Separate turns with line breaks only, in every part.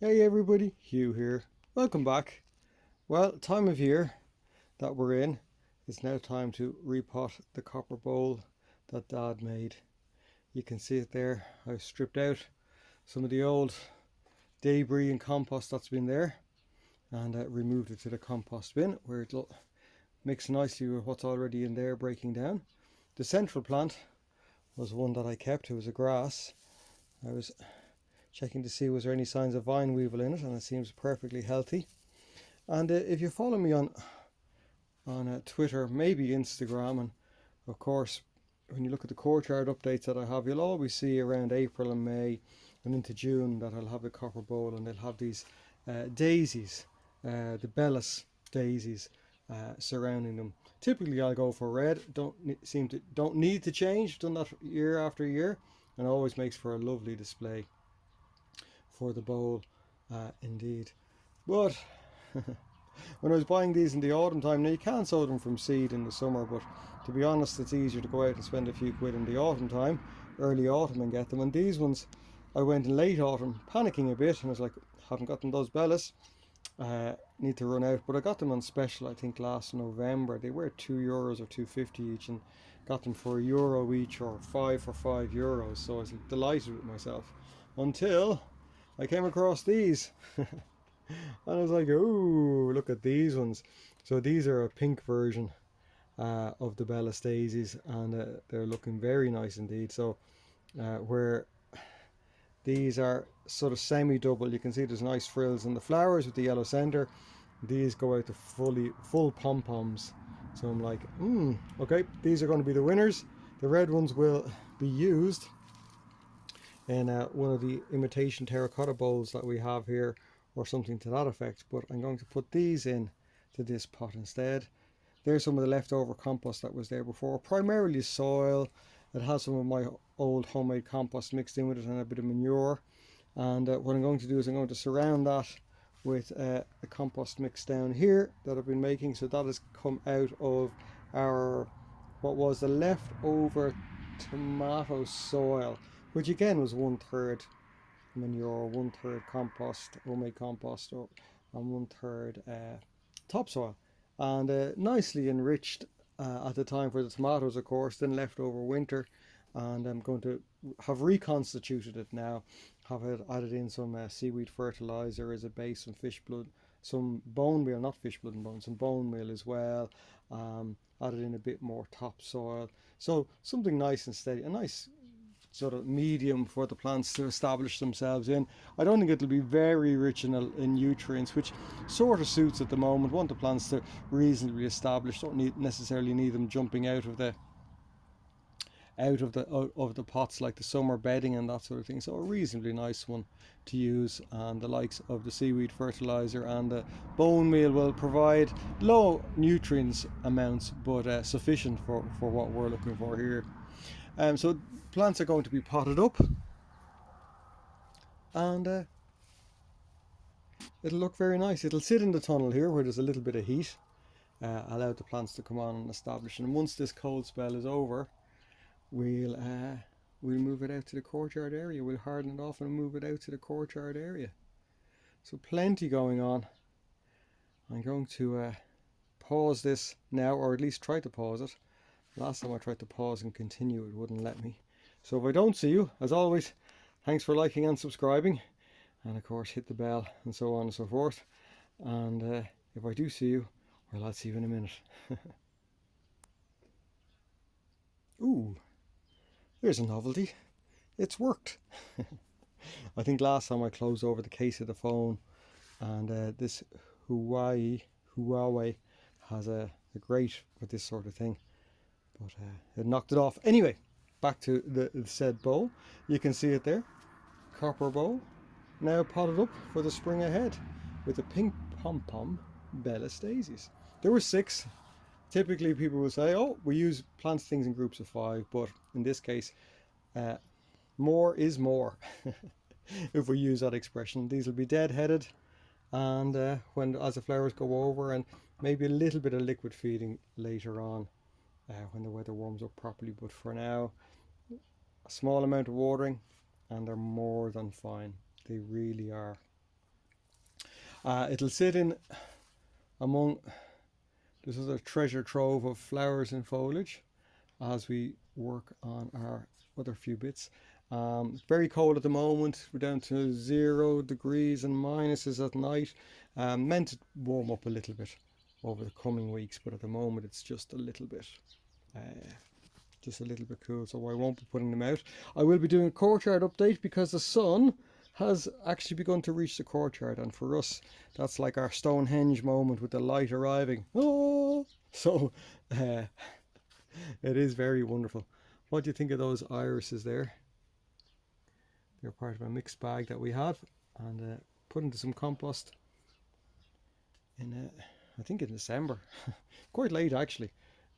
Hey everybody, Hugh here. Welcome back. Well, time of year that we're in, it's now time to repot the copper bowl that Dad made. You can see it there. I've stripped out some of the old debris and compost that's been there and removed it to the compost bin where it'll mix nicely with what's already in there breaking down. The central plant was one that I kept. It was a grass. I was checking to see was there any signs of vine weevil in it, and it seems perfectly healthy. And if you follow me on Twitter, maybe Instagram, and of course, when you look at the courtyard updates that I have, you'll always see around April and May and into June that I'll have the copper bowl and they'll have these daisies, the Bellis daisies surrounding them. Typically, I'll go for red. Don't need to change. Done that year after year, and always makes for a lovely display for the bowl, indeed. But when I was buying these in the autumn time, now you can sow them from seed in the summer, but to be honest, it's easier to go out and spend a few quid in the autumn time, early autumn, and get them. And these ones, I went in late autumn, panicking a bit, and I was like, haven't gotten those Bellis, need to run out. But I got them on special, I think last November. They were €2 or 2.50 each, and got them for €1 each or five for €5. So I was delighted with myself until I came across these. And I was like, ooh, look at these ones. So these are a pink version of the Bellis daisies, and they're looking very nice indeed. So where these are sort of semi-double, you can see there's nice frills in the flowers with the yellow center. These go out to full pom-poms. So I'm like, okay, these are going to be the winners. The red ones will be used in one of the imitation terracotta bowls that we have here, or something to that effect. But I'm going to put these in to this pot instead. There's some of the leftover compost that was there before, primarily soil. It has some of my old homemade compost mixed in with it and a bit of manure. And what I'm going to do is I'm going to surround that with the compost mix down here that I've been making. So that has come out of our, what was the leftover tomato soil, which again was 1/3 manure, 1/3 compost, homemade compost, and 1/3 topsoil, and nicely enriched at the time for the tomatoes, of course, then left over winter. And I'm going to have reconstituted it now, have it added in some seaweed fertilizer as a base, some fish blood, some bone meal, not fish blood and bone, some bone meal as well. Added in a bit more topsoil, so something nice and steady, a nice sort of medium for the plants to establish themselves in. I don't think it'll be very rich in nutrients, which sort of suits at the moment. Want the plants to reasonably establish. Don't necessarily need them jumping out of the pots like the summer bedding and that sort of thing. So a reasonably nice one to use, and the likes of the seaweed fertilizer and the bone meal will provide low nutrients amounts, but sufficient for what we're looking for here. So plants are going to be potted up, and it'll look very nice. It'll sit in the tunnel here where there's a little bit of heat, allow the plants to come on and establish. And once this cold spell is over, we'll move it out to the courtyard area. We'll harden it off and move it out to the courtyard area. So plenty going on. I'm going to pause this now, or at least try to pause it. Last time I tried to pause and continue, it wouldn't let me. So if I don't see you, as always, thanks for liking and subscribing, and of course hit the bell and so on and so forth. And if I do see you, well, I'll see you in a minute. Ooh, there's a novelty. It's worked. I think last time I closed over the case of the phone, and this Huawei has a great with this sort of thing, but it knocked it off. Anyway, back to the said bowl. You can see it there, copper bowl, now potted up for the spring ahead with the pink pom-pom Bellis daisies. There were 6. Typically people will say, oh, we plant things in groups of 5, but in this case, more is more. If we use that expression, these will be dead-headed, and as the flowers go over, and maybe a little bit of liquid feeding later on when the weather warms up properly. But for now, a small amount of watering, and they're more than fine. They really are. It'll sit in among this other treasure trove of flowers and foliage as we work on our other few bits. It's very cold at the moment. We're down to 0 degrees and minuses at night. Meant to warm up a little bit over the coming weeks, but at the moment it's just a little bit cool, so I won't be putting them out. I will be doing a courtyard update because the sun has actually begun to reach the courtyard, and for us that's like our Stonehenge moment with the light arriving. Oh, so it is very wonderful. What do you think of those irises there? They're part of a mixed bag that we have, and put into some compost in I think in December. Quite late actually,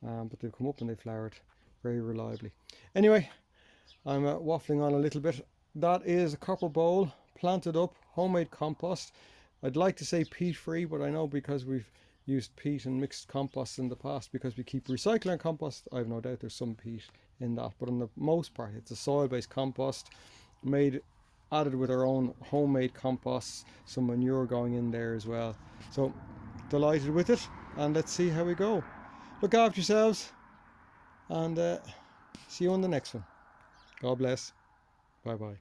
but they've come up and they flowered very reliably. Anyway, I'm waffling on a little bit. That is a copper bowl planted up, homemade compost. I'd like to say peat free, but I know because we've used peat and mixed compost in the past, because we keep recycling compost, I've no doubt there's some peat in that, but on the most part it's a soil-based compost added with our own homemade compost, some manure going in there as well. So delighted with it, and let's see how we go. Look after yourselves, and see you on the next one. God bless. Bye bye.